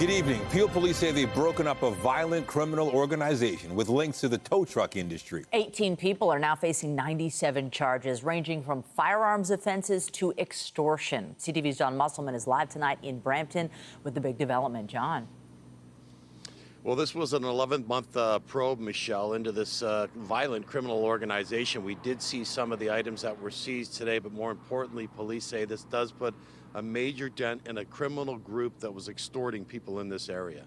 Good evening. Peel police say they've broken up a violent criminal organization with links to the tow truck industry. 18 people are now facing 97 charges, ranging from firearms offenses to extortion. CTV's John Musselman is live tonight in Brampton with the big development. John. Well, this was an 11-month probe, Michelle, into this violent criminal organization. We did see some of the items that were seized today, but more importantly, police say this does put a major dent in a criminal group that was extorting people in this area.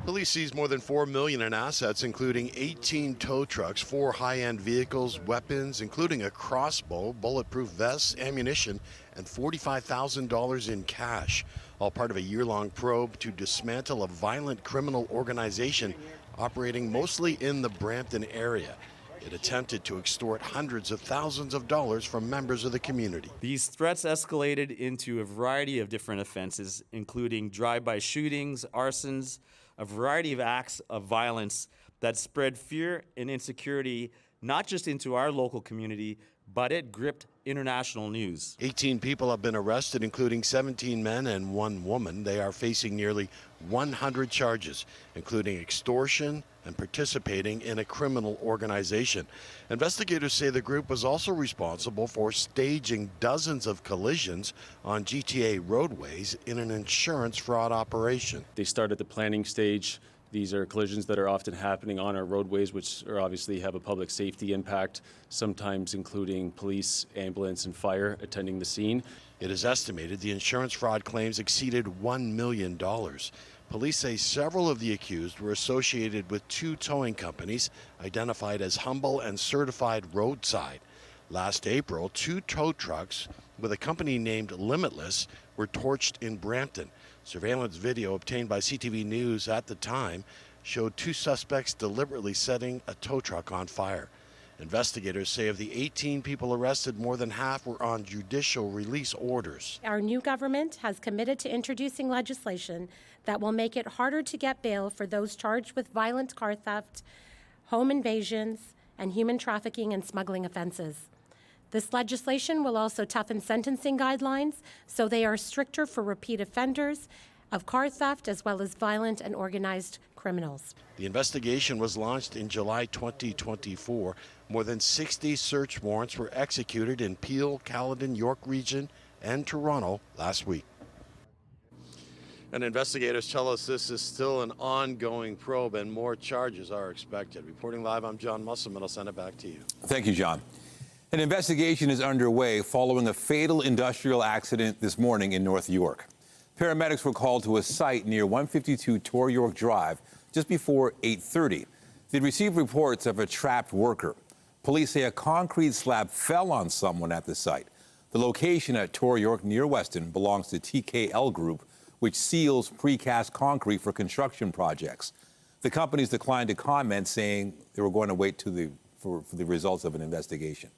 Police seized more than $4 million in assets, including 18 tow trucks, 4 high-end vehicles, weapons, including a crossbow, bulletproof vests, ammunition, and $45,000 in cash, all part of a year-long probe to dismantle a violent criminal organization operating mostly in the Brampton area. It attempted to extort hundreds of thousands of dollars from members of the community. These threats escalated into a variety of different offenses, including drive-by shootings, arsons, a variety of acts of violence that spread fear and insecurity, not just into our local community, but it gripped international news. 18 people have been arrested, including 17 men and 1 woman. They are facing nearly 100 charges, including extortion and participating in a criminal organization. Investigators say the group was also responsible for staging dozens of collisions on GTA roadways in an insurance fraud operation. They start at the planning stage. These are collisions that are often happening on our roadways, which are obviously have a public safety impact, sometimes including police, ambulance, and fire attending the scene. It is estimated the insurance fraud claims exceeded $1 million. Police say several of the accused were associated with 2 towing companies identified as Humble and Certified Roadside. Last April, 2 tow trucks with a company named Limitless were torched in Brampton. Surveillance video obtained by CTV News at the time showed 2 suspects deliberately setting a tow truck on fire. Investigators say of the 18 people arrested, more than half were on judicial release orders. Our new government has committed to introducing legislation that will make it harder to get bail for those charged with violent car theft, home invasions, and human trafficking and smuggling offenses. This legislation will also toughen sentencing guidelines so they are stricter for repeat offenders of car theft as well as violent and organized criminals. The investigation was launched in July 2024. More than 60 search warrants were executed in Peel, Caledon, York Region, and Toronto last week. And investigators tell us this is still an ongoing probe and more charges are expected. Reporting live, I'm John Musselman. I'll send it back to you. Thank you, John. An investigation is underway following a fatal industrial accident this morning in North York. Paramedics were called to a site near 152 Tor York Drive just before 8:30. They'd received reports of a trapped worker. Police say a concrete slab fell on someone at the site. The location at Tor York near Weston belongs to TKL Group, which seals precast concrete for construction projects. The companies declined to comment, saying they were going to wait for the results of an investigation.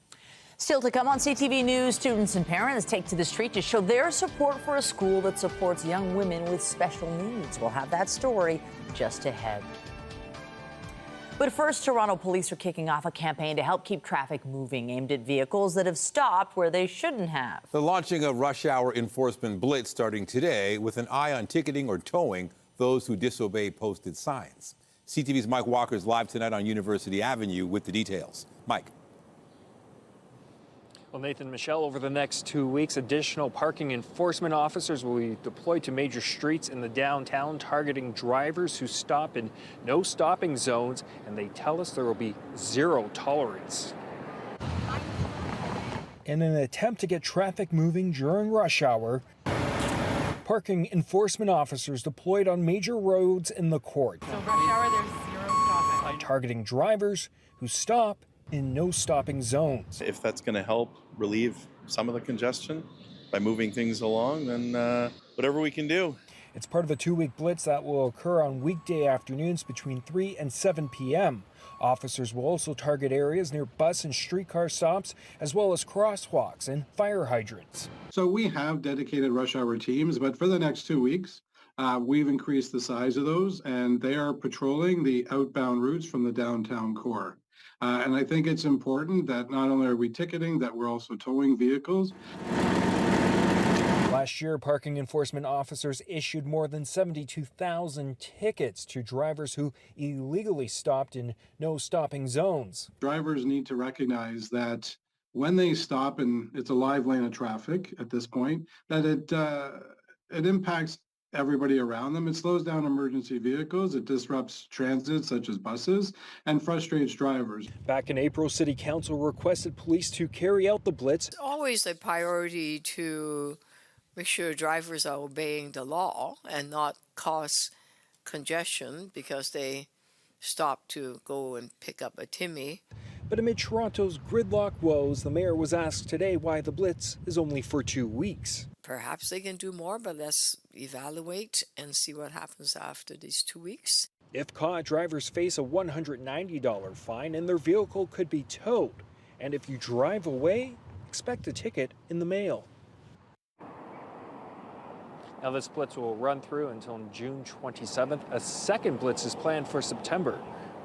Still to come on CTV News, students and parents take to the street to show their support for a school that supports young women with special needs. We'll have that story just ahead. But first, Toronto police are kicking off a campaign to help keep traffic moving, aimed at vehicles that have stopped where they shouldn't have. They're launching a rush hour enforcement blitz starting today with an eye on ticketing or towing those who disobey posted signs. CTV's Mike Walker is live tonight on University Avenue with the details. Mike. Well, Nathan, Michelle, over the next 2 weeks, additional parking enforcement officers will be deployed to major streets in the downtown, targeting drivers who stop in no stopping zones, and they tell us there will be zero tolerance. In an attempt to get traffic moving during rush hour, parking enforcement officers deployed on major roads in the court. So rush hour, there's zero stopping. Targeting drivers who stop in no stopping zones. If that's going to help relieve some of the congestion by moving things along, then whatever we can do. It's part of a 2-week blitz that will occur on weekday afternoons between 3 and 7 p.m. Officers will also target areas near bus and streetcar stops, as well as crosswalks and fire hydrants. So we have dedicated rush hour teams, but for the next 2 weeks, we've increased the size of those, and they are patrolling the outbound routes from the downtown core. And I think it's important that not only are we ticketing, that we're also towing vehicles. Last year, parking enforcement officers issued more than 72,000 tickets to drivers who illegally stopped in no-stopping zones. Drivers need to recognize that when they stop, and it's a live lane of traffic at this point, that it impacts everybody around them. It slows down emergency vehicles, it disrupts transit such as buses, and frustrates drivers. Back in April, City Council requested police to carry out the blitz. It's always a priority to make sure drivers are obeying the law and not cause congestion because they stop to go and pick up a Timmy. But amid Toronto's gridlock woes, the mayor was asked today why the blitz is only for 2 weeks. Perhaps they can do more, but let's evaluate and see what happens after these 2 weeks. If caught, drivers face a $190 fine and their vehicle could be towed. And if you drive away, expect a ticket in the mail. Now this blitz will run through until June 27th. A second blitz is planned for September.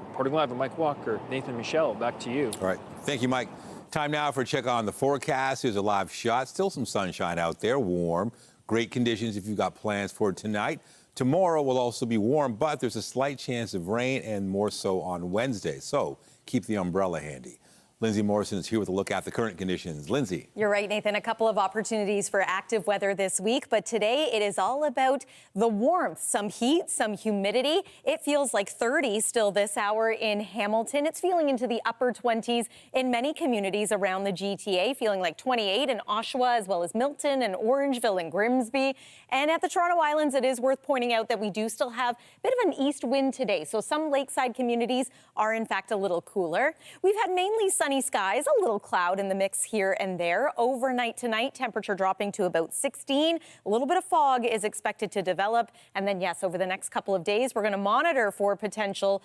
Reporting live with Mike Walker, Nathan Michelle, back to you. All right. Thank you, Mike. Time now for a check on the forecast. Here's a live shot. Still some sunshine out there, warm. Great conditions if you've got plans for tonight. Tomorrow will also be warm, but there's a slight chance of rain and more so on Wednesday. So keep the umbrella handy. Lindsay Morrison is here with a look at the current conditions. Lindsay. You're right, Nathan. A couple of opportunities for active weather this week, but today it is all about the warmth. Some heat, some humidity. It feels like 30 still this hour in Hamilton. It's feeling into the upper 20s in many communities around the GTA, feeling like 28 in Oshawa, as well as Milton and Orangeville and Grimsby. And at the Toronto Islands, it is worth pointing out that we do still have a bit of an east wind today. So some lakeside communities are in fact a little cooler. We've had mainly sunny skies, a little cloud in the mix here and there. Overnight tonight, temperature dropping to about 16. A little bit of fog is expected to develop. And then, yes, over the next couple of days, we're going to monitor for potential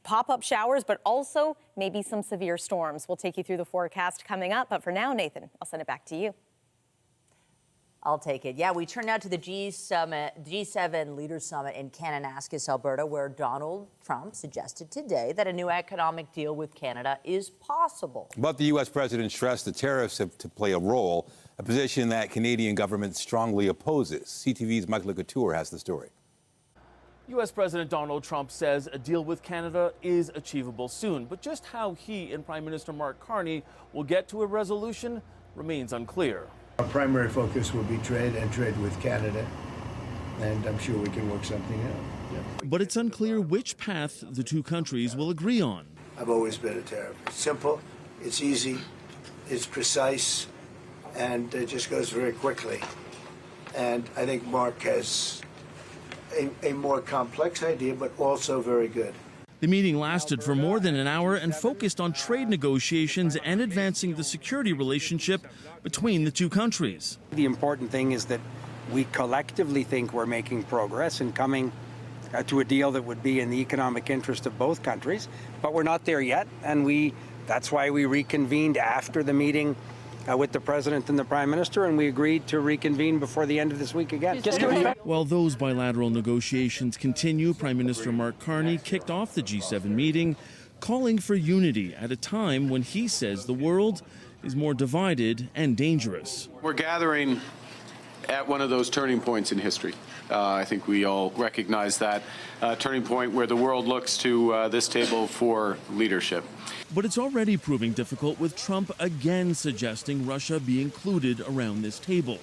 pop-up showers, but also maybe some severe storms. We'll take you through the forecast coming up. But for now, Nathan, I'll send it back to you. I'll take it. Yeah, we turn now to the G7 Leaders Summit in Kananaskis, Alberta, where Donald Trump suggested today that a new economic deal with Canada is possible. But the U.S. president stressed the tariffs have to play a role, a position that Canadian government strongly opposes. CTV's Michael Couture has the story. U.S. President Donald Trump says a deal with Canada is achievable soon, but just how he and Prime Minister Mark Carney will get to a resolution remains unclear. Our primary focus will be trade and trade with Canada, and I'm sure we can work something out. Yeah. But it's unclear which path the two countries will agree on. I've always been a tariff. It's simple, it's easy, it's precise, and it just goes very quickly. And I think Mark has a more complex idea, but also very good. The meeting lasted for more than an hour and focused on trade negotiations and advancing the security relationship between the two countries. The important thing is that we collectively think we're making progress and coming to a deal that would be in the economic interest of both countries, but we're not there yet, and that's why we reconvened after the meeting with the President and the Prime Minister, and we agreed to reconvene before the end of this week again. While those bilateral negotiations continue, Prime Minister Mark Carney kicked off the G7 meeting, calling for unity at a time when he says the world is more divided and dangerous. We're gathering at one of those turning points in history. I think we all recognize that turning point where the world looks to this table for leadership. But it's already proving difficult, with Trump again suggesting Russia be included around this table.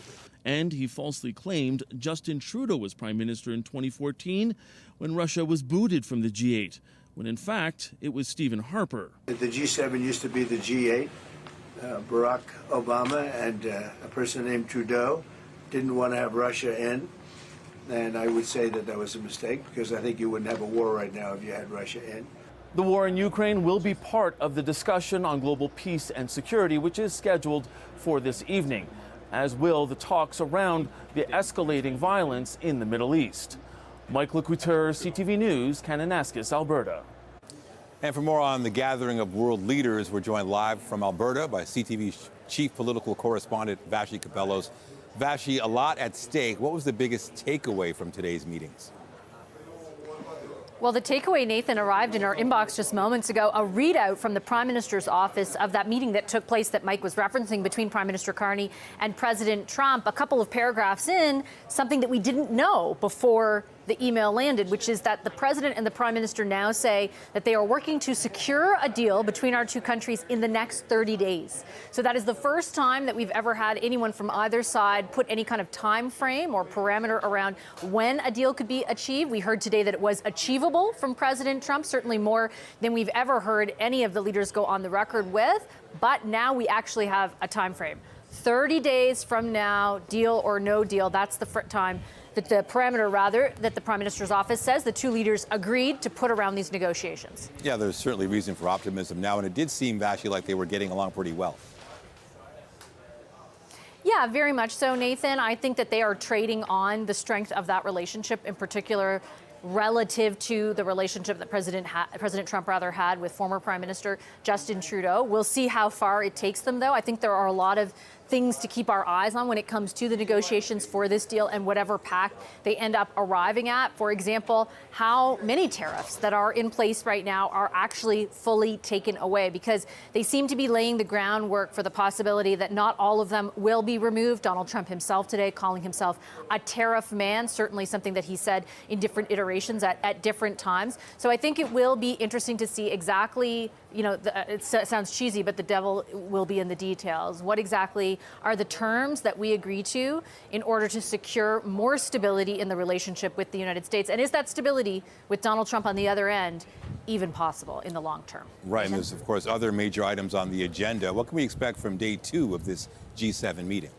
And he falsely claimed Justin Trudeau was prime minister in 2014 when Russia was booted from the G8, when in fact it was Stephen Harper. The G7 used to be the G8. Barack Obama and a person named Trudeau didn't want to have Russia in. And I would say that was a mistake, because I think you wouldn't have a war right now if you had Russia in. The war in Ukraine will be part of the discussion on global peace and security, which is scheduled for this evening, as will the talks around the escalating violence in the Middle East. Mike Couture, CTV News, Kananaskis, Alberta. And for more on the gathering of world leaders, we're joined live from Alberta by CTV's chief political correspondent, Vashi Capellos. Vashi, a lot at stake. What was the biggest takeaway from today's meetings? Well, the takeaway, Nathan, arrived in our inbox just moments ago, a readout from the Prime Minister's office of that meeting that took place that Mike was referencing between Prime Minister Carney and President Trump. A couple of paragraphs in, something that we didn't know before the email landed, which is that the president and the prime minister now say that they are working to secure a deal between our two countries in the next 30 days. So that is the first time that we've ever had anyone from either side put any kind of time frame or parameter around when a deal could be achieved. We heard today that it was achievable from President Trump, certainly more than we've ever heard any of the leaders go on the record with. But now we actually have a time frame. 30 days from now, deal or no deal, that's the time that the parameter, rather, that the Prime Minister's office says the two leaders agreed to put around these negotiations. Yeah, there's certainly reason for optimism now, and it did seem, Vashi, like they were getting along pretty well. Yeah, very much so, Nathan. I think that they are trading on the strength of that relationship, in particular relative to the relationship that President Trump had with former Prime Minister Justin Trudeau. We'll see how far it takes them, though. I think there are a lot of things to keep our eyes on when it comes to the negotiations for this deal and whatever pact they end up arriving at. For example, how many tariffs that are in place right now are actually fully taken away, because they seem to be laying the groundwork for the possibility that not all of them will be removed. Donald Trump himself today calling himself a tariff man, certainly something that he said in different iterations at different times. So I think it will be interesting to see exactly, it sounds cheesy, but the devil will be in the details. What exactly are the terms that we agree to in order to secure more stability in the relationship with the United States? And is that stability with Donald Trump on the other end even possible in the long term? Right, and there's, of course, other major items on the agenda. What can we expect from day 2 of this G7 meeting?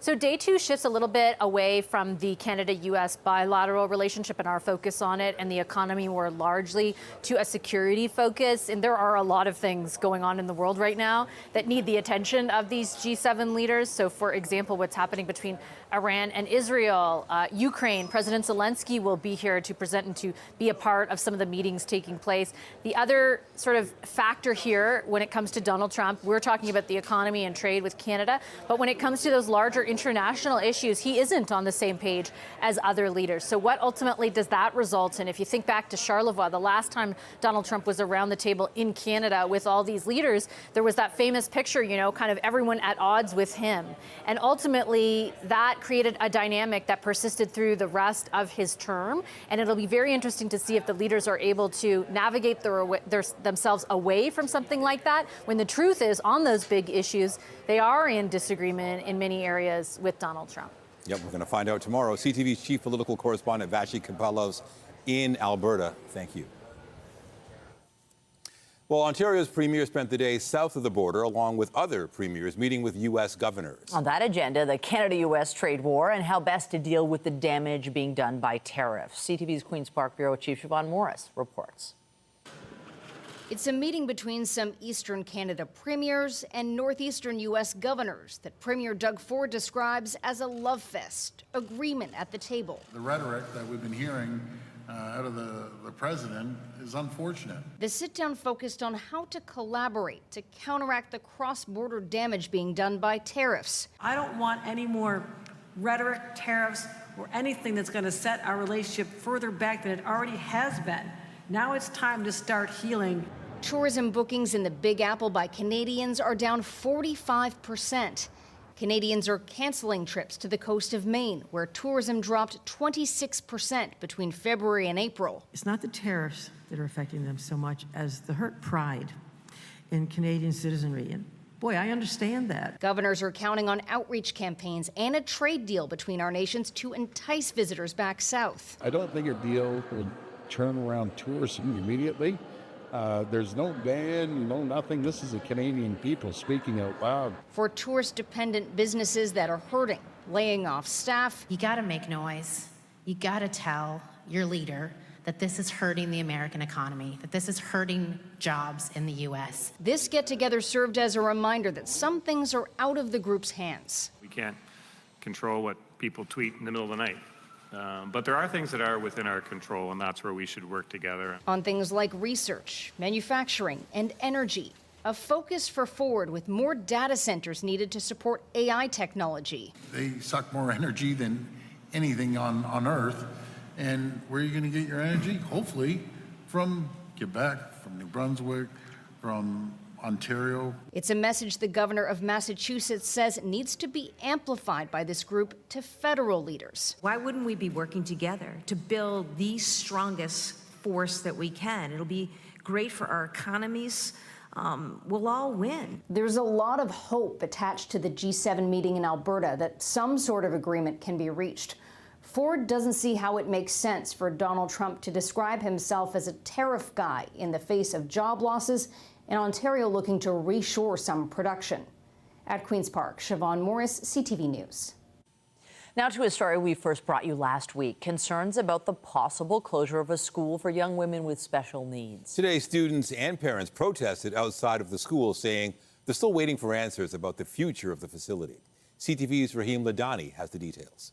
So day 2 shifts a little bit away from the Canada-U.S. bilateral relationship and our focus on it and the economy more largely to a security focus. And there are a lot of things going on in the world right now that need the attention of these G7 leaders. So, for example, what's happening between Iran and Israel, Ukraine. President Zelensky will be here to present and to be a part of some of the meetings taking place. The other sort of factor here when it comes to Donald Trump, we're talking about the economy and trade with Canada, but when it comes to those larger international issues, he isn't on the same page as other leaders. So what ultimately does that result in? If you think back to Charlevoix, the last time Donald Trump was around the table in Canada with all these leaders, there was that famous picture, kind of everyone at odds with him. And ultimately, that created a dynamic that persisted through the rest of his term. And it'll be very interesting to see if the leaders are able to navigate themselves away from something like that, when the truth is, on those big issues, they are in disagreement in many areas with Donald Trump. Yep, we're going to find out tomorrow. CTV's chief political correspondent, Vashi Kapelos, in Alberta. Thank you. Well, Ontario's premier spent the day south of the border, along with other premiers, meeting with U.S. governors. On that agenda, the Canada-U.S. trade war and how best to deal with the damage being done by tariffs. CTV's Queen's Park Bureau Chief Siobhan Morris reports. It's a meeting between some Eastern Canada premiers and Northeastern U.S. governors that Premier Doug Ford describes as a love fest, agreement at the table. The rhetoric that we've been hearing out of the president is unfortunate. The sit-down focused on how to collaborate to counteract the cross-border damage being done by tariffs. I don't want any more rhetoric, tariffs, or anything that's going to set our relationship further back than it already has been. Now it's time to start healing. Tourism bookings in the Big Apple by Canadians are down 45%. Canadians are canceling trips to the coast of Maine, where tourism dropped 26% between February and April. It's not the tariffs that are affecting them so much as the hurt pride in Canadian citizenry. And boy, I understand that. Governors are counting on outreach campaigns and a trade deal between our nations to entice visitors back south. I don't think a deal will turn around tourism immediately. There's no ban, no nothing. This is the Canadian people speaking out loud. For tourist-dependent businesses that are hurting, laying off staff. You got to make noise. You got to tell your leader that this is hurting the American economy, that this is hurting jobs in the U.S. This get-together served as a reminder that some things are out of the group's hands. We can't control what people tweet in the middle of the night. But there are things that are within our control, and that's where we should work together. On things like research, manufacturing, and energy. A focus for Ford with more data centers needed to support AI technology. They suck more energy than anything on Earth, And where are you going to get your energy? Hopefully from Quebec, from New Brunswick, from Ontario. It's a message the governor of Massachusetts says needs to be amplified by this group to federal leaders. Why wouldn't we be working together to build the strongest force that we can? It'll be great for our economies. We'll all win. There's a lot of hope attached to the G7 meeting in Alberta that some sort of agreement can be reached. Ford doesn't see how it makes sense for Donald Trump to describe himself as a tariff guy in the face of job losses and Ontario looking to reshore some production. At Queen's Park, Siobhan Morris, CTV News. Now to a story we first brought you last week. Concerns about the possible closure of a school for young women with special needs. Today, students and parents protested outside of the school, saying they're still waiting for answers about the future of the facility. CTV's Raheem Ladani has the details.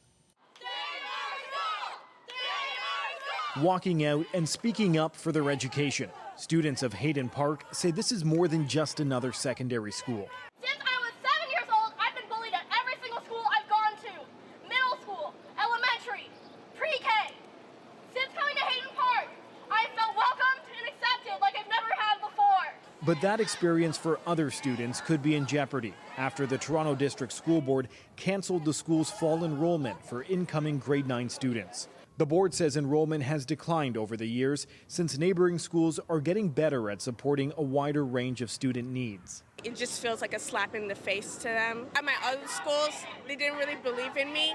Walking out and speaking up for their education, students of Hayden Park say this is more than just another secondary school. Since I was 7 years old, I've been bullied at every single school I've gone to. Middle school, elementary, pre-K. Since coming to Hayden Park, I felt welcomed and accepted like I've never had before. But that experience for other students could be in jeopardy after the Toronto District School Board canceled the school's fall enrollment for incoming grade 9 students. The board says enrollment has declined over the years since neighboring schools are getting better at supporting a wider range of student needs. It just feels like a slap in the face to them. At my other schools, they didn't really believe in me.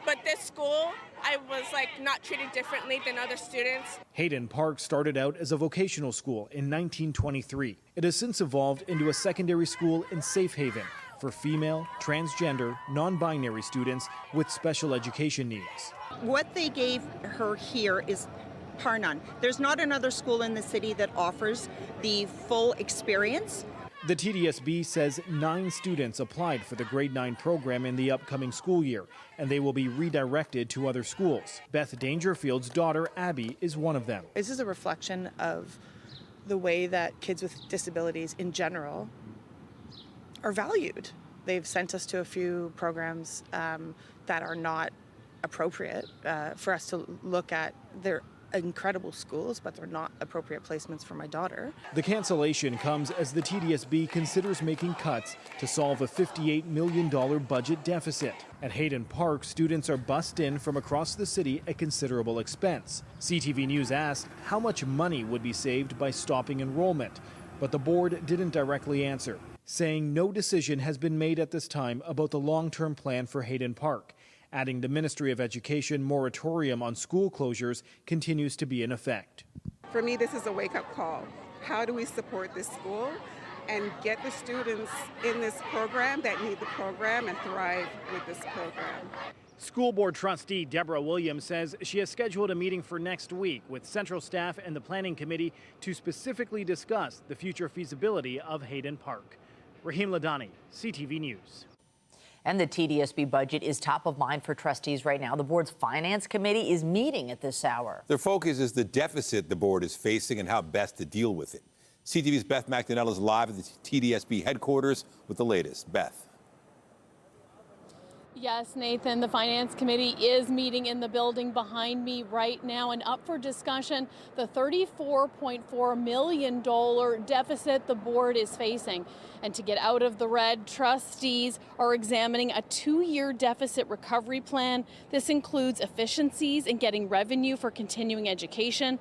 But this school, I was not treated differently than other students. Hayden Park started out as a vocational school in 1923. It has since evolved into a secondary school in Safe Haven for female, transgender, non-binary students with special education needs. What they gave her here is par none. There's not another school in the city that offers the full experience. The TDSB says 9 students applied for the grade 9 program in the upcoming school year, and they will be redirected to other schools. Beth Dangerfield's daughter, Abby, is one of them. This is a reflection of the way that kids with disabilities in general are valued. They've sent us to a few programs that are not appropriate for us to look at. They're incredible schools, but they're not appropriate placements for my daughter. The cancellation comes as the TDSB considers making cuts to solve a $58 million budget deficit. At Hayden Park, students are bussed in from across the city at considerable expense. CTV News asked how much money would be saved by stopping enrollment, but the board didn't directly answer, saying no decision has been made at this time about the long-term plan for Hayden Park, adding the Ministry of Education moratorium on school closures continues to be in effect. For me, this is a wake-up call. How do we support this school and get the students in this program that need the program and thrive with this program? School Board trustee Deborah Williams says she has scheduled a meeting for next week with central staff and the planning committee to specifically discuss the future feasibility of Hayden Park. Raheem Ladani, CTV News. And the TDSB budget is top of mind for trustees right now. The board's finance committee is meeting at this hour. Their focus is the deficit the board is facing and how best to deal with it. CTV's Beth McDonnell is live at the TDSB headquarters with the latest. Beth. Yes, Nathan, the Finance Committee is meeting in the building behind me right now, and up for discussion, the $34.4 million deficit the board is facing. And to get out of the red, trustees are examining a 2-year deficit recovery plan. This includes efficiencies in getting revenue for continuing education,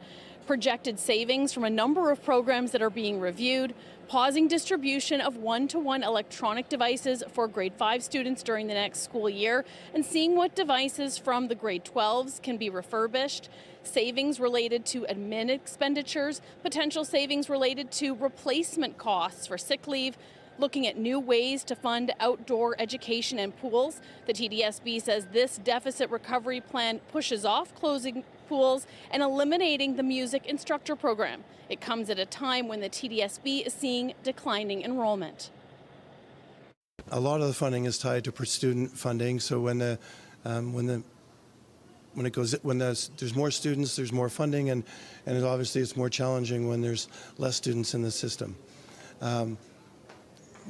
projected savings from a number of programs that are being reviewed, pausing distribution of one-to-one electronic devices for grade 5 students during the next school year, and seeing what devices from the grade 12s can be refurbished, savings related to admin expenditures, potential savings related to replacement costs for sick leave, looking at new ways to fund outdoor education and pools. The TDSB says this deficit recovery plan pushes off closing pools and eliminating the music instructor program. It comes at a time when the TDSB is seeing declining enrollment. A lot of the funding is tied to per student funding, so when there's more students, there's more funding, and obviously it's more challenging when there's less students in the system.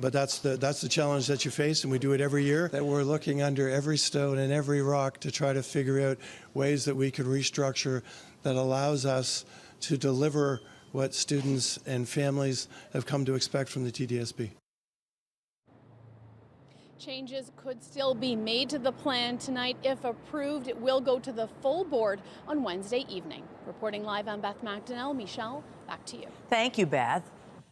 But that's the challenge that you face, and we do it every year, that we're looking under every stone and every rock to try to figure out ways that we can restructure that allows us to deliver what students and families have come to expect from the TDSB. Changes could still be made to the plan tonight. If approved, it will go to the full board on Wednesday evening. Reporting live, I'm Beth McDonnell. Michelle, back to you. Thank you, Beth.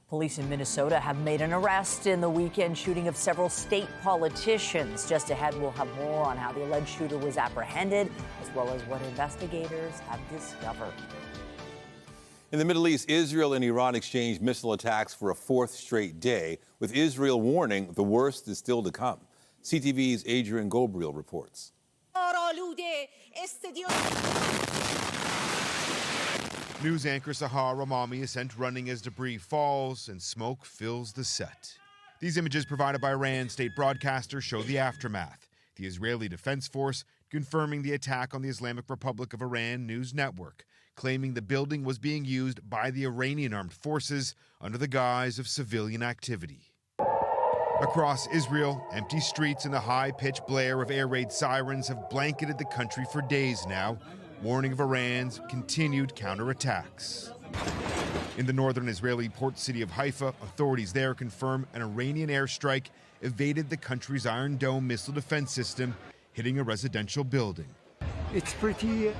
Police in Minnesota have made an arrest in the weekend shooting of several state politicians. Just ahead, we'll have more on how the alleged shooter was apprehended, as well as what investigators have discovered. In the Middle East, Israel and Iran exchanged missile attacks for a fourth straight day, with Israel warning the worst is still to come. CTV's Adrian Gobriel reports. News anchor Sahar Ramami is sent running as debris falls and smoke fills the set. These images provided by Iran's state broadcaster show the aftermath. The Israeli Defense Force confirming the attack on the Islamic Republic of Iran news network, claiming the building was being used by the Iranian armed forces under the guise of civilian activity. Across Israel, empty streets and the high-pitched blare of air raid sirens have blanketed the country for days now, warning of Iran's continued counterattacks. In the northern Israeli port city of Haifa, authorities there confirm an Iranian airstrike evaded the country's Iron Dome missile defense system, hitting a residential building. It's pretty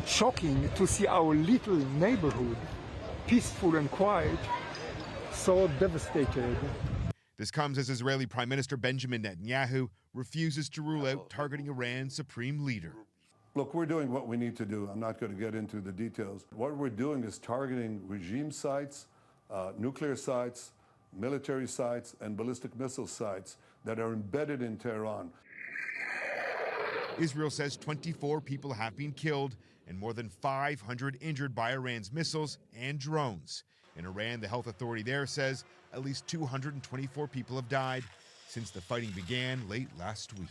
shocking to see our little neighborhood, peaceful and quiet, so devastated. This comes as Israeli Prime Minister Benjamin Netanyahu refuses to rule out targeting Iran's supreme leader. Look, we're doing what we need to do. I'm not going to get into the details. What we're doing is targeting regime sites, nuclear sites, military sites, and ballistic missile sites that are embedded in Tehran. Israel says 24 people have been killed and more than 500 injured by Iran's missiles and drones. In Iran, the health authority there says at least 224 people have died since the fighting began late last week.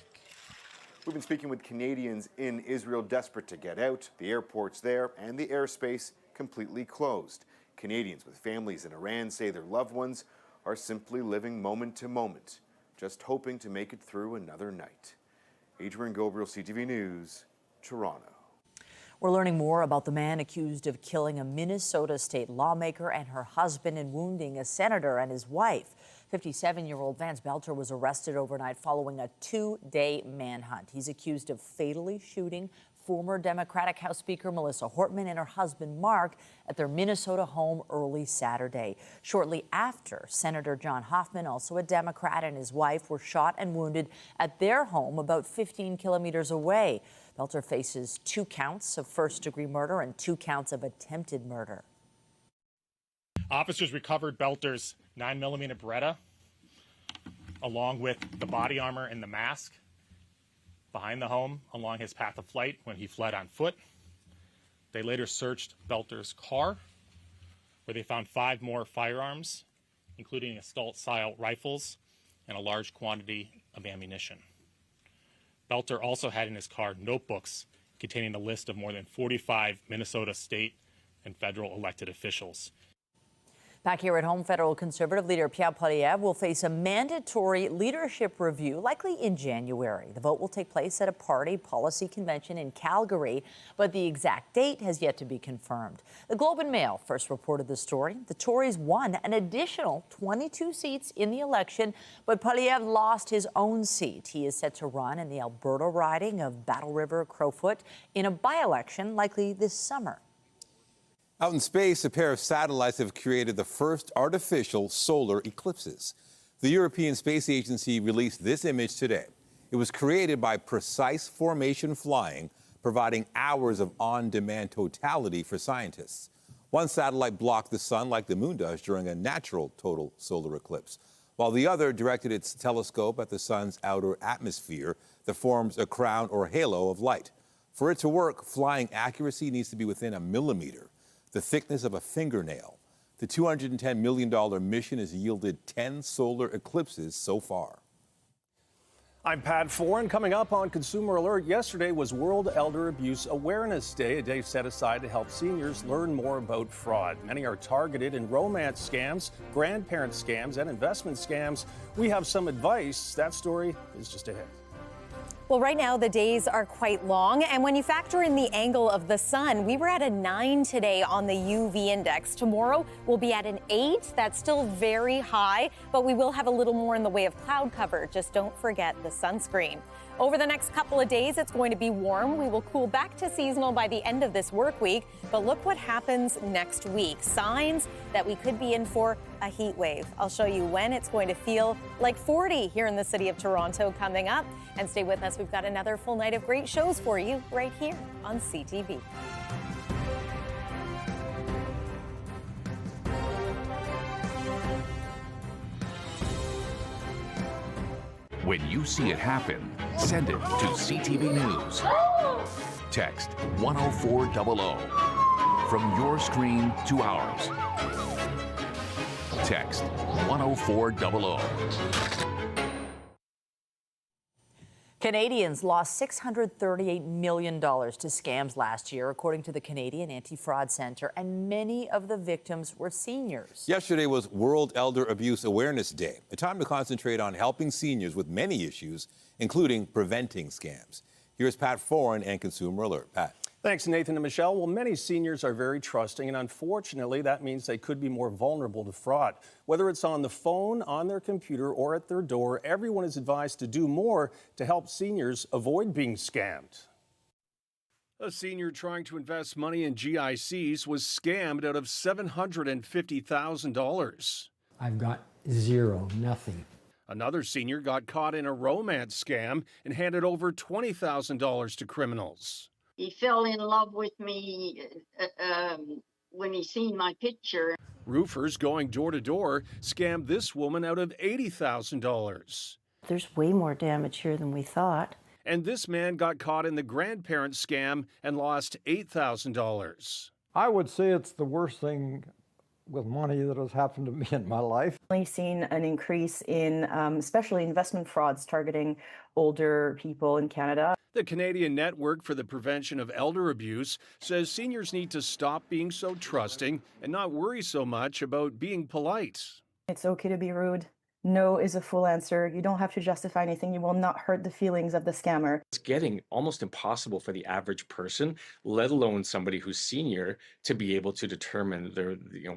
We've been speaking with Canadians in Israel desperate to get out. The airports there and the airspace completely closed. Canadians with families in Iran say their loved ones are simply living moment to moment, just hoping to make it through another night. Adrian Gobriel, CTV News, Toronto. We're learning more about the man accused of killing a Minnesota state lawmaker and her husband and wounding a senator and his wife. 57-year-old Vance Belter was arrested overnight following a 2-day manhunt. He's accused of fatally shooting former Democratic House Speaker Melissa Hortman and her husband Mark at their Minnesota home early Saturday. Shortly after, Senator John Hoffman, also a Democrat, and his wife were shot and wounded at their home about 15 kilometers away. Belter faces 2 counts of first-degree murder and 2 counts of attempted murder. Officers recovered Belter's 9mm Beretta, along with the body armor and the mask, behind the home along his path of flight when he fled on foot. They later searched Belter's car, where they found 5 more firearms, including assault-style rifles and a large quantity of ammunition. Belter also had in his car notebooks containing a list of more than 45 Minnesota state and federal elected officials. Back here at home, federal conservative leader Pierre Poilievre will face a mandatory leadership review, likely in January. The vote will take place at a party policy convention in Calgary, but the exact date has yet to be confirmed. The Globe and Mail first reported the story. The Tories won an additional 22 seats in the election, but Poilievre lost his own seat. He is set to run in the Alberta riding of Battle River Crowfoot in a by-election likely this summer. Out in space, a pair of satellites have created the first artificial solar eclipses. The European Space Agency released this image today. It was created by precise formation flying, providing hours of on-demand totality for scientists. One satellite blocked the sun like the moon does during a natural total solar eclipse, while the other directed its telescope at the sun's outer atmosphere that forms a crown or halo of light. For it to work, flying accuracy needs to be within a millimeter, the thickness of a fingernail. The $210 million mission has yielded 10 solar eclipses so far. I'm Pat Foran. Coming up on Consumer Alert, yesterday was World Elder Abuse Awareness Day, a day set aside to help seniors learn more about fraud. Many are targeted in romance scams, grandparent scams, and investment scams. We have some advice. That story is just ahead. Well, right now the days are quite long, and when you factor in the angle of the sun, we were at a 9 today on the UV index. Tomorrow we'll be at an 8. That's still very high, but we will have a little more in the way of cloud cover. Just don't forget the sunscreen. Over the next couple of days, it's going to be warm. We will cool back to seasonal by the end of this work week, but look what happens next week. Signs that we could be in for a heat wave. I'll show you when it's going to feel like 40 here in the city of Toronto coming up. And stay with us. We've got another full night of great shows for you right here on CTV. When you see it happen, send it to CTV News. Text 10400 from your screen to ours. Text 10400. Canadians lost $638 million to scams last year, according to the Canadian Anti-Fraud Centre, and many of the victims were seniors. Yesterday was World Elder Abuse Awareness Day, a time to concentrate on helping seniors with many issues, including preventing scams. Here's Pat Foran and Consumer Alert. Pat. Thanks, Nathan and Michelle. Well, many seniors are very trusting, and unfortunately, that means they could be more vulnerable to fraud. Whether it's on the phone, on their computer, or at their door, everyone is advised to do more to help seniors avoid being scammed. A senior trying to invest money in GICs was scammed out of $750,000. I've got zero, nothing. Another senior got caught in a romance scam and handed over $20,000 to criminals. He fell in love with me when he seen my picture. Roofers going door to door scammed this woman out of $80,000. There's way more damage here than we thought. And this man got caught in the grandparent scam and lost $8,000. I would say it's the worst thing with money that has happened to me in my life. We've seen an increase in especially investment frauds targeting older people in Canada. The Canadian Network for the Prevention of Elder Abuse says seniors need to stop being so trusting and not worry so much about being polite. It's okay to be rude. No is a full answer. You don't have to justify anything. You will not hurt the feelings of the scammer. It's getting almost impossible for the average person, let alone somebody who's senior, to be able to determine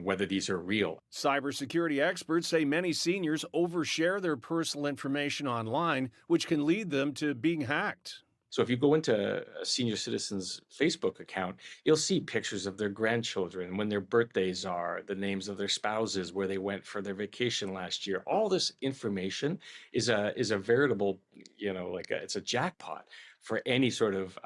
whether these are real. Cybersecurity experts say many seniors overshare their personal information online, which can lead them to being hacked. So if you go into a senior citizen's Facebook account, you'll see pictures of their grandchildren, when their birthdays are, the names of their spouses, where they went for their vacation last year. All this information is a veritable, it's a jackpot for any sort of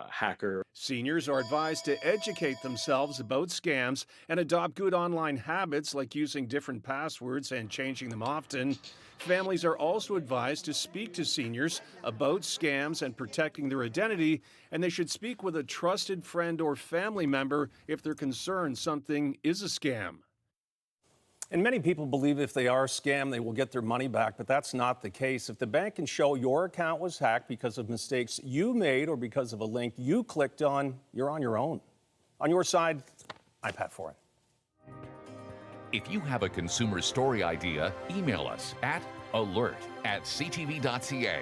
hacker. Seniors are advised to educate themselves about scams and adopt good online habits like using different passwords and changing them often. Families are also advised to speak to seniors about scams and protecting their identity, and they should speak with a trusted friend or family member if they're concerned something is a scam. And many people believe if they are scammed, they will get their money back, but that's not the case. If the bank can show your account was hacked because of mistakes you made or because of a link you clicked on, you're on your own. On your side, I'm Pat Foran. If you have a consumer story idea, email us at alert@ctv.ca.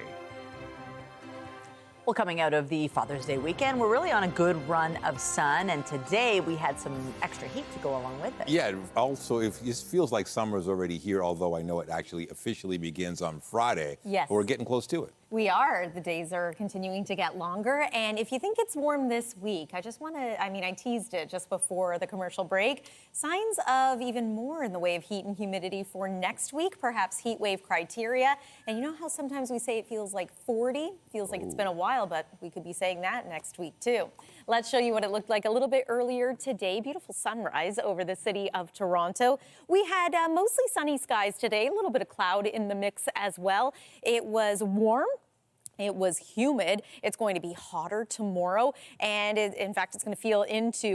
Well, coming out of the Father's Day weekend, we're really on a good run of sun, and today we had some extra heat to go along with it. Yeah, also, it feels like summer's already here, although I know it actually officially begins on Friday. Yes. But we're getting close to it. We are. The days are continuing to get longer. And if you think it's warm this week, I just want to, I teased it just before the commercial break. Signs of even more in the way of heat and humidity for next week, perhaps heat wave criteria. And you know how sometimes we say it feels like 40? Feels like it's been a while, but we could be saying that next week too. Let's show you what it looked like a little bit earlier today. Beautiful sunrise over the city of Toronto. We had mostly sunny skies today, a little bit of cloud in the mix as well. It was warm. It was humid. It's going to be hotter tomorrow, and in fact, it's going to feel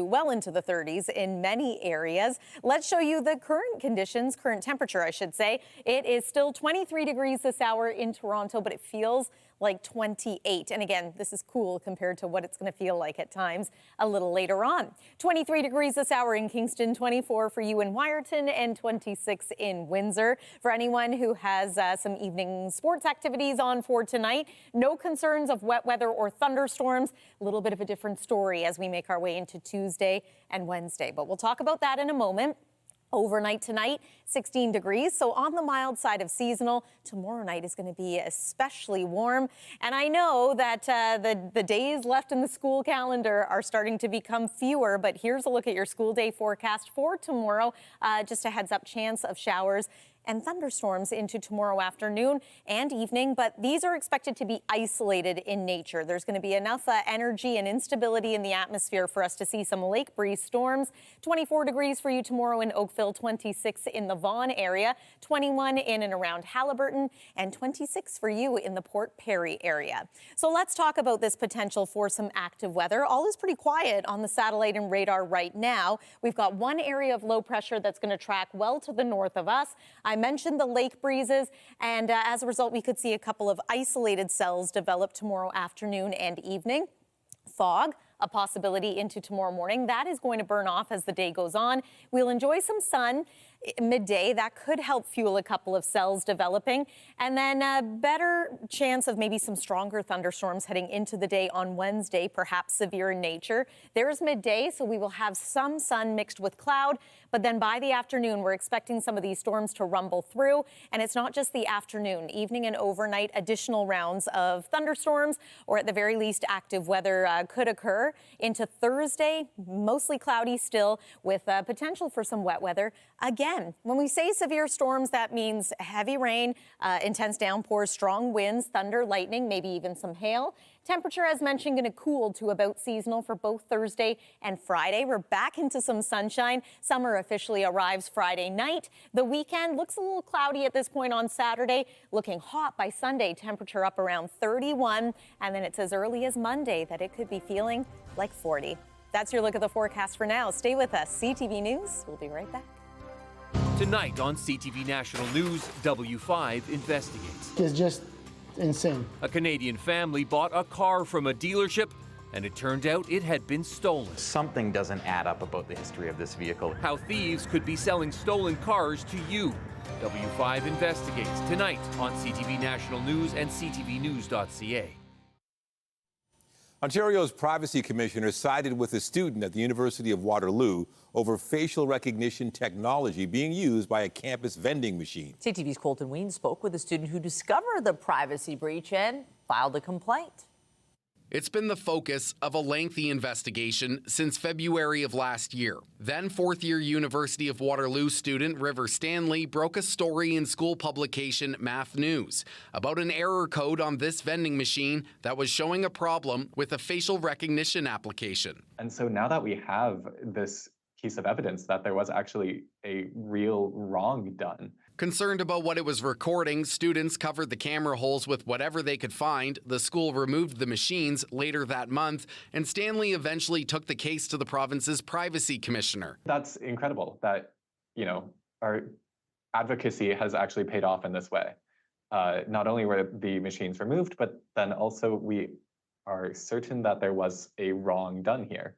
well into the 30s in many areas. Let's show you the current conditions, current temperature, I should say. It is still 23 degrees this hour in Toronto, but it feels like 28. And again, this is cool compared to what it's going to feel like at times a little later on. 23 degrees this hour in Kingston, 24 for you in Wyerton, and 26 in Windsor. For anyone who has some evening sports activities on for tonight, no concerns of wet weather or thunderstorms. A little bit of a different story as we make our way into Tuesday and Wednesday. But we'll talk about that in a moment. Overnight tonight, 16 degrees, so on the mild side of seasonal. Tomorrow night is going to be especially warm. And I know that the days left in the school calendar are starting to become fewer, but here's a look at your school day forecast for tomorrow. Just a heads up, chance of showers and thunderstorms into tomorrow afternoon and evening, but these are expected to be isolated in nature. There's going to be enough energy and instability in the atmosphere for us to see some lake breeze storms. 24 degrees for you tomorrow in Oakville, 26 in the Vaughan area, 21 in and around Haliburton, and 26 for you in the Port Perry area. So let's talk about this potential for some active weather. All is pretty quiet on the satellite and radar right now. We've got one area of low pressure that's going to track well to the north of us. I mentioned the lake breezes, and as a result, we could see a couple of isolated cells develop tomorrow afternoon and evening. Fog, a possibility into tomorrow morning. That is going to burn off as the day goes on. We'll enjoy some sun midday. That could help fuel a couple of cells developing. And then a better chance of maybe some stronger thunderstorms heading into the day on Wednesday, perhaps severe in nature. There's midday, so we will have some sun mixed with cloud. But then by the afternoon, we're expecting some of these storms to rumble through. And it's not just the afternoon, evening and overnight, additional rounds of thunderstorms, or at the very least, active weather could occur into Thursday. Mostly cloudy still, with potential for some wet weather. Again, when we say severe storms, that means heavy rain, intense downpours, strong winds, thunder, lightning, maybe even some hail. Temperature, as mentioned, going to cool to about seasonal for both Thursday and Friday. We're back into some sunshine. Summer officially arrives Friday night. The weekend looks a little cloudy at this point on Saturday, looking hot by Sunday. Temperature up around 31. And then it's as early as Monday that it could be feeling like 40. That's your look at the forecast for now. Stay with us. CTV News. We'll be right back. Tonight on CTV National News, W5 investigates. It's just insane. A Canadian family bought a car from a dealership, and it turned out it had been stolen. Something doesn't add up about the history of this vehicle. How thieves could be selling stolen cars to you. W5 investigates tonight on CTV National News and ctvnews.ca. Ontario's privacy commissioner sided with a student at the University of Waterloo over facial recognition technology being used by a campus vending machine. CTV's Colton Ween spoke with a student who discovered the privacy breach and filed a complaint. It's been the focus of a lengthy investigation since February of last year. Then fourth-year University of Waterloo student River Stanley broke a story in school publication Math News about an error code on this vending machine that was showing a problem with a facial recognition application. And so now that we have this piece of evidence that there was actually a real wrong done. Concerned about what it was recording, students covered the camera holes with whatever they could find. The school removed the machines later that month, and Stanley eventually took the case to the province's privacy commissioner. That's incredible that, our advocacy has actually paid off in this way. Not only were the machines removed, but then also we are certain that there was a wrong done here.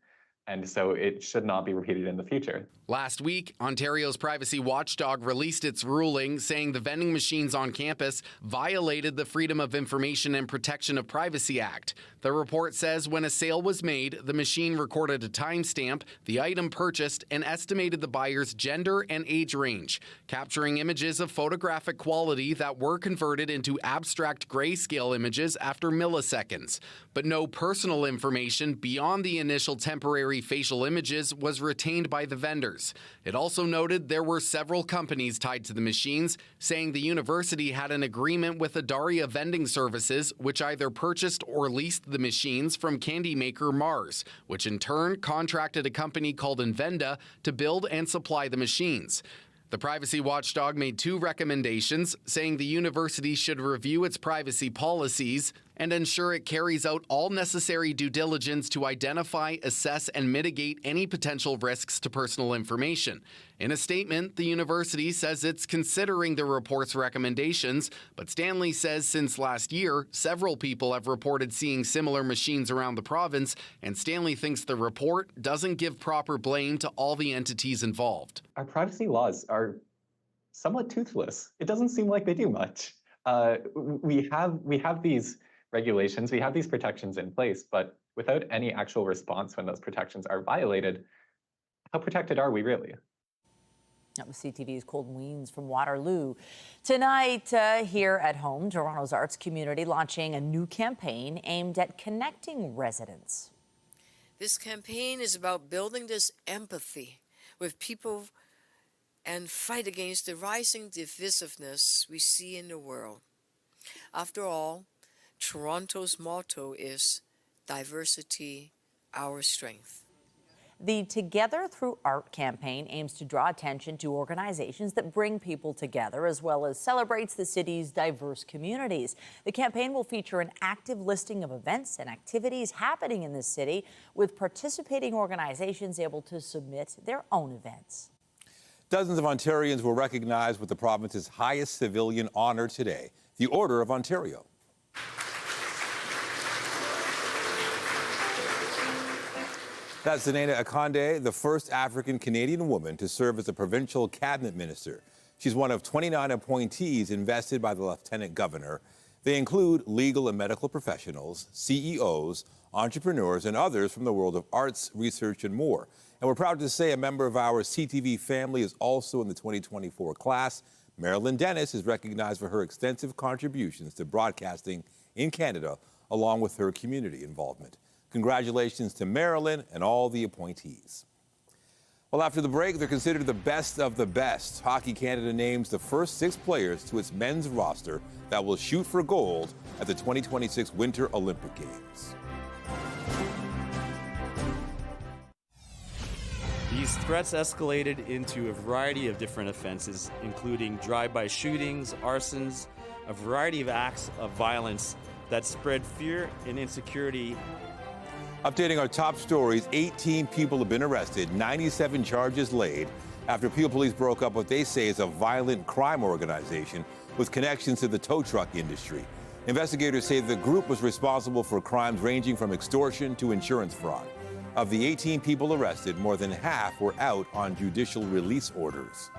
And so it should not be repeated in the future. Last week, Ontario's privacy watchdog released its ruling saying the vending machines on campus violated the Freedom of Information and Protection of Privacy Act. The report says when a sale was made, the machine recorded a timestamp, the item purchased, and estimated the buyer's gender and age range, capturing images of photographic quality that were converted into abstract grayscale images after milliseconds. But no personal information beyond the initial temporary facial images was retained by the vendors. It also noted there were several companies tied to the machines, saying the university had an agreement with Adaria Vending Services, which either purchased or leased the machines from candy maker Mars, which in turn contracted a company called Invenda to build and supply the machines. The privacy watchdog made two recommendations, saying the university should review its privacy policies, and ensure it carries out all necessary due diligence to identify, assess, and mitigate any potential risks to personal information. In a statement, the university says it's considering the report's recommendations, but Stanley says since last year, several people have reported seeing similar machines around the province, and Stanley thinks the report doesn't give proper blame to all the entities involved. Our privacy laws are somewhat toothless. It doesn't seem like they do much. We have these regulations, we have these protections in place, but without any actual response when those protections are violated, how protected are we really? That was CTV's Colton Weens from Waterloo. Tonight, here at home, Toronto's arts community launching a new campaign aimed at connecting residents. This campaign is about building this empathy with people and fight against the rising divisiveness we see in the world. After all, Toronto's motto is diversity, our strength. The Together Through Art campaign aims to draw attention to organizations that bring people together, as well as celebrates the city's diverse communities. The campaign will feature an active listing of events and activities happening in the city, with participating organizations able to submit their own events. Dozens of Ontarians were recognized with the province's highest civilian honor today, the Order of Ontario. That's Zenaida Akande, the first African-Canadian woman to serve as a provincial cabinet minister. She's one of 29 appointees invested by the lieutenant governor. They include legal and medical professionals, CEOs, entrepreneurs, and others from the world of arts, research, and more. And we're proud to say a member of our CTV family is also in the 2024 class. Marilyn Dennis is recognized for her extensive contributions to broadcasting in Canada, along with her community involvement. Congratulations to Marilyn and all the appointees. Well, after the break, they're considered the best of the best. Hockey Canada names the first 6 players to its men's roster that will shoot for gold at the 2026 Winter Olympic Games. These threats escalated into a variety of different offenses, including drive-by shootings, arsons, a variety of acts of violence that spread fear and insecurity. Updating our top stories, 18 people have been arrested, 97 charges laid after Peel Police broke up what they say is a violent crime organization with connections to the tow truck industry. Investigators say the group was responsible for crimes ranging from extortion to insurance fraud. Of the 18 people arrested, more than half were out on judicial release orders.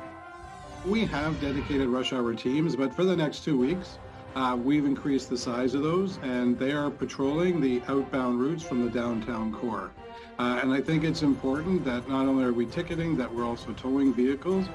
We have dedicated rush hour teams, but for the next 2 weeks, we've increased the size of those, and they are patrolling the outbound routes from the downtown core. And I think it's important that not only are we ticketing, that we're also towing vehicles.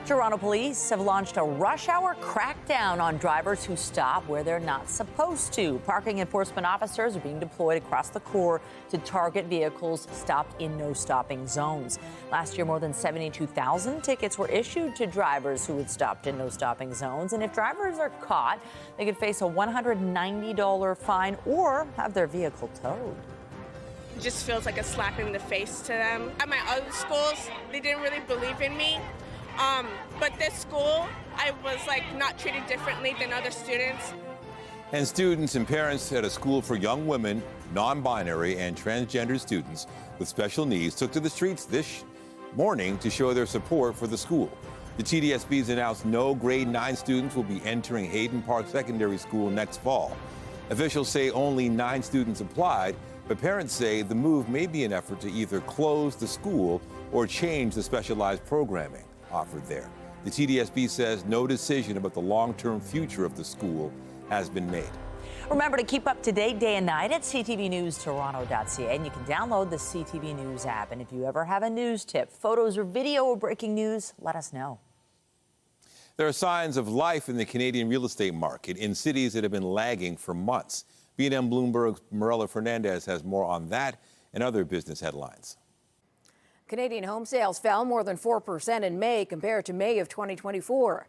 Toronto police have launched a rush hour crackdown on drivers who stop where they're not supposed to. Parking enforcement officers are being deployed across the core to target vehicles stopped in no-stopping zones. Last year, more than 72,000 tickets were issued to drivers who had stopped in no-stopping zones. And if drivers are caught, they could face a $190 fine or have their vehicle towed. It just feels like a slap in the face to them. At my other schools, they didn't really believe in me. But this school, I was not treated differently than other students. And students and parents at a school for young women, non-binary and transgender students with special needs took to the streets this morning to show their support for the school. The TDSB's announced no grade 9 students will be entering Hayden Park Secondary School next fall. Officials say only 9 students applied, but parents say the move may be an effort to either close the school or change the specialized programming offered there. The TDSB says no decision about the long-term future of the school has been made. Remember to keep up to date day and night at ctvnewstoronto.ca, and you can download the CTV News app. And if you ever have a news tip, photos or video or breaking news, let us know. There are signs of life in the Canadian real estate market in cities that have been lagging for months. B&M Bloomberg's Morella Fernandez has more on that and other business headlines. Canadian home sales fell more than 4% in May compared to May of 2024.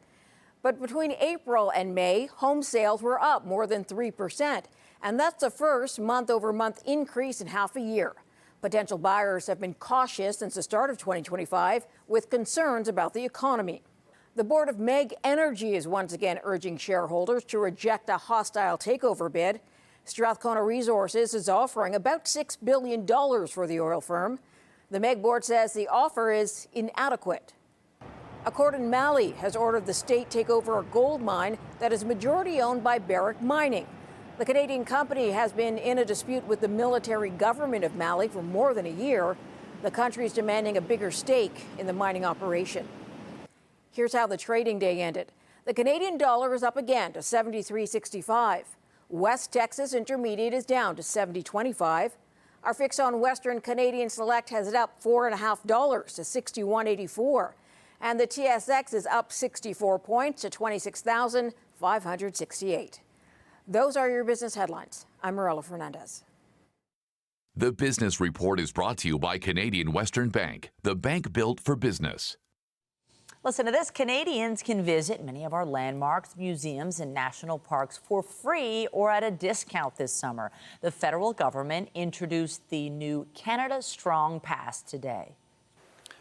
But between April and May, home sales were up more than 3%. And that's the first month-over-month increase in half a year. Potential buyers have been cautious since the start of 2025 with concerns about the economy. The board of MEG Energy is once again urging shareholders to reject a hostile takeover bid. Strathcona Resources is offering about $6 billion for the oil firm. The MEG board says the offer is inadequate. A court in Mali has ordered the state take over a gold mine that is majority owned by Barrick Mining. The Canadian company has been in a dispute with the military government of Mali for more than a year. The country is demanding a bigger stake in the mining operation. Here's how the trading day ended. The Canadian dollar is up again to 73.65. West Texas Intermediate is down to 70.25. Our fix on Western Canadian Select has it up $4.50 to 61.84. And the TSX is up 64 points to 26,568. Those are your business headlines. I'm Marilla Fernandez. The Business Report is brought to you by Canadian Western Bank, the bank built for business. Listen to this. Canadians can visit many of our landmarks, museums, and national parks for free or at a discount this summer. The federal government introduced the new Canada Strong Pass today.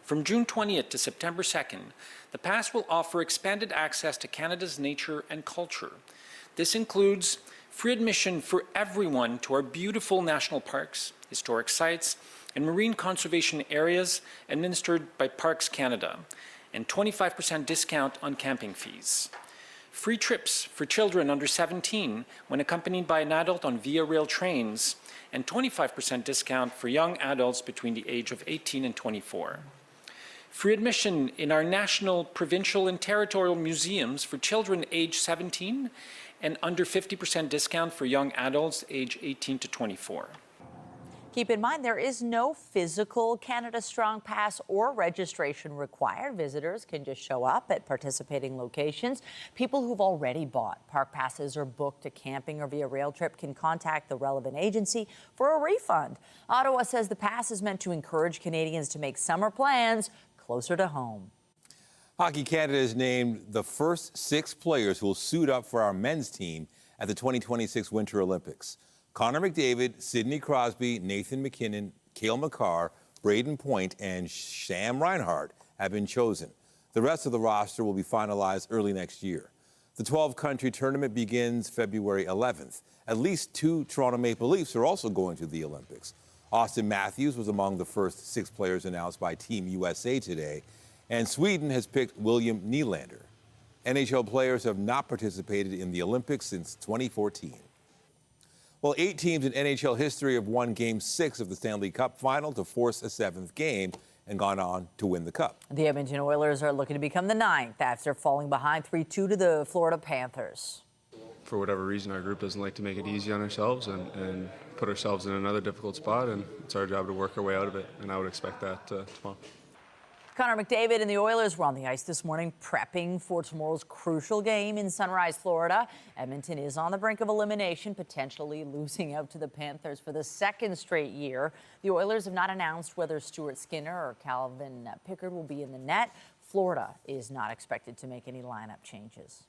From June 20th to September 2nd, the pass will offer expanded access to Canada's nature and culture. This includes free admission for everyone to our beautiful national parks, historic sites, and marine conservation areas administered by Parks Canada, and 25% discount on camping fees. Free trips for children under 17 when accompanied by an adult on Via Rail trains, and 25% discount for young adults between the age of 18 and 24. Free admission in our national, provincial, and territorial museums for children age 17, and under 50% discount for young adults age 18 to 24. Keep in mind, there is no physical Canada Strong Pass or registration required. Visitors can just show up at participating locations. People who've already bought park passes or booked a camping or Via Rail trip can contact the relevant agency for a refund. Ottawa says the pass is meant to encourage Canadians to make summer plans closer to home. Hockey Canada has named the first 6 players who will suit up for our men's team at the 2026 Winter Olympics. Connor McDavid, Sidney Crosby, Nathan McKinnon, Cale Makar, Braden Point, and Sam Reinhart have been chosen. The rest of the roster will be finalized early next year. The 12-country tournament begins February 11th. At least 2 Toronto Maple Leafs are also going to the Olympics. Austin Matthews was among the first 6 players announced by Team USA today, and Sweden has picked William Nylander. NHL players have not participated in the Olympics since 2014. Well, 8 teams in NHL history have won Game 6 of the Stanley Cup Final to force a 7th game and gone on to win the Cup. The Edmonton Oilers are looking to become the 9th after falling behind 3-2 to the Florida Panthers. For whatever reason, our group doesn't like to make it easy on ourselves and put ourselves in another difficult spot, and it's our job to work our way out of it, and I would expect that tomorrow. Connor McDavid and the Oilers were on the ice this morning prepping for tomorrow's crucial game in Sunrise, Florida. Edmonton is on the brink of elimination, potentially losing out to the Panthers for the 2nd straight year. The Oilers have not announced whether Stuart Skinner or Calvin Pickard will be in the net. Florida is not expected to make any lineup changes.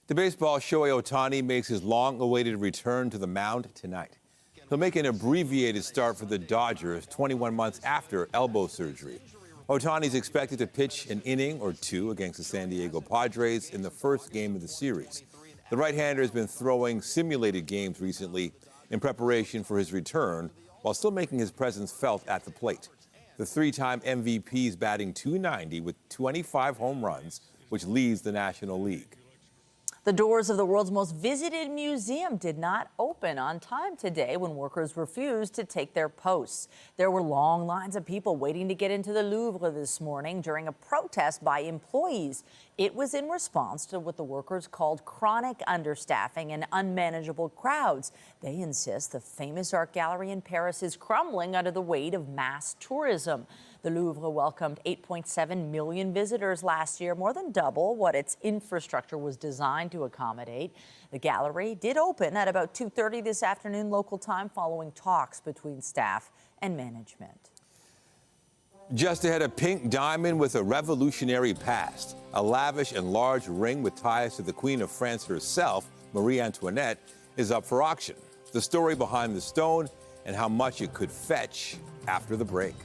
The baseball, Shohei Ohtani makes his long-awaited return to the mound tonight. He'll make an abbreviated start for the Dodgers 21 months after elbow surgery. Ohtani is expected to pitch an inning or 2 against the San Diego Padres in the first game of the series. The right-hander has been throwing simulated games recently in preparation for his return, while still making his presence felt at the plate. The 3-time MVP is batting .290 with 25 home runs, which leads the National League. The doors of the world's most visited museum did not open on time today when workers refused to take their posts. There were long lines of people waiting to get into the Louvre this morning during a protest by employees. It was in response to what the workers called chronic understaffing and unmanageable crowds. They insist the famous art gallery in Paris is crumbling under the weight of mass tourism. The Louvre welcomed 8.7 million visitors last year, more than double what its infrastructure was designed to accommodate. The gallery did open at about 2:30 this afternoon local time following talks between staff and management. Just ahead, a pink diamond with a revolutionary past. A lavish and large ring with ties to the Queen of France herself, Marie Antoinette, is up for auction. The story behind the stone and how much it could fetch after the break.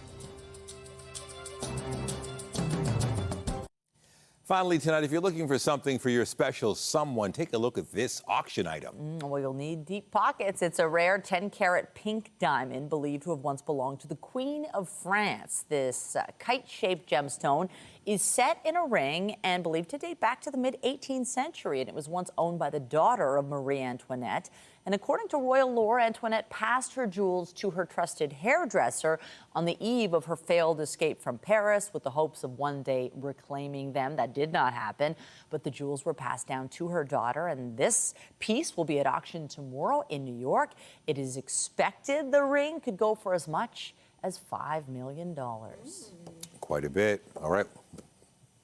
Finally, tonight, if you're looking for something for your special someone, take a look at this auction item. Well, you'll need deep pockets. It's a rare 10-carat pink diamond believed to have once belonged to the Queen of France. This kite-shaped gemstone is set in a ring and believed to date back to the mid-18th century. And it was once owned by the daughter of Marie Antoinette. And according to royal lore, Antoinette passed her jewels to her trusted hairdresser on the eve of her failed escape from Paris with the hopes of one day reclaiming them. That did not happen, but the jewels were passed down to her daughter. And this piece will be at auction tomorrow in New York. It is expected the ring could go for as much as $5 million. Quite a bit. All right.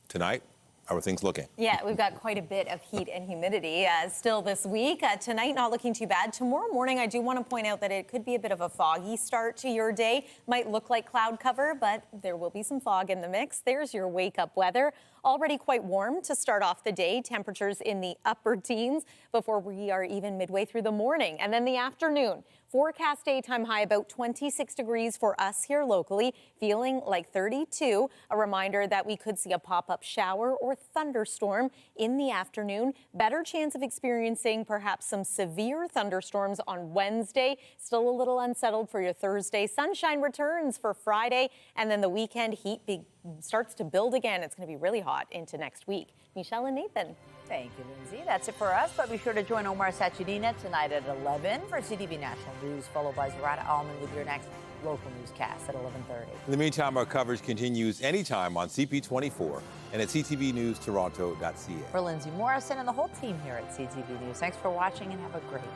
Tonight, how are things looking? Yeah, we've got quite a bit of heat and humidity still this week. Tonight, not looking too bad. Tomorrow morning, I do want to point out that it could be a bit of a foggy start to your day. Might look like cloud cover, but there will be some fog in the mix. There's your wake-up weather. Already quite warm to start off the day. Temperatures in the upper teens before we are even midway through the morning. And then the afternoon. Forecast daytime high about 26 degrees for us here locally, feeling like 32. A reminder that we could see a pop-up shower or thunderstorm in the afternoon. Better chance of experiencing perhaps some severe thunderstorms on Wednesday. Still a little unsettled for your Thursday. Sunshine returns for Friday, and then the weekend heat starts to build again. It's going to be really hot into next week. Michelle and Nathan. Thank you, Lindsay. That's it for us, but be sure to join Omar Sachedina tonight at 11 for CTV National News, followed by Zarata Allman with your next local newscast at 11:30. In the meantime, our coverage continues anytime on CP24 and at ctvnewstoronto.ca. For Lindsay Morrison and the whole team here at CTV News, thanks for watching and have a great night.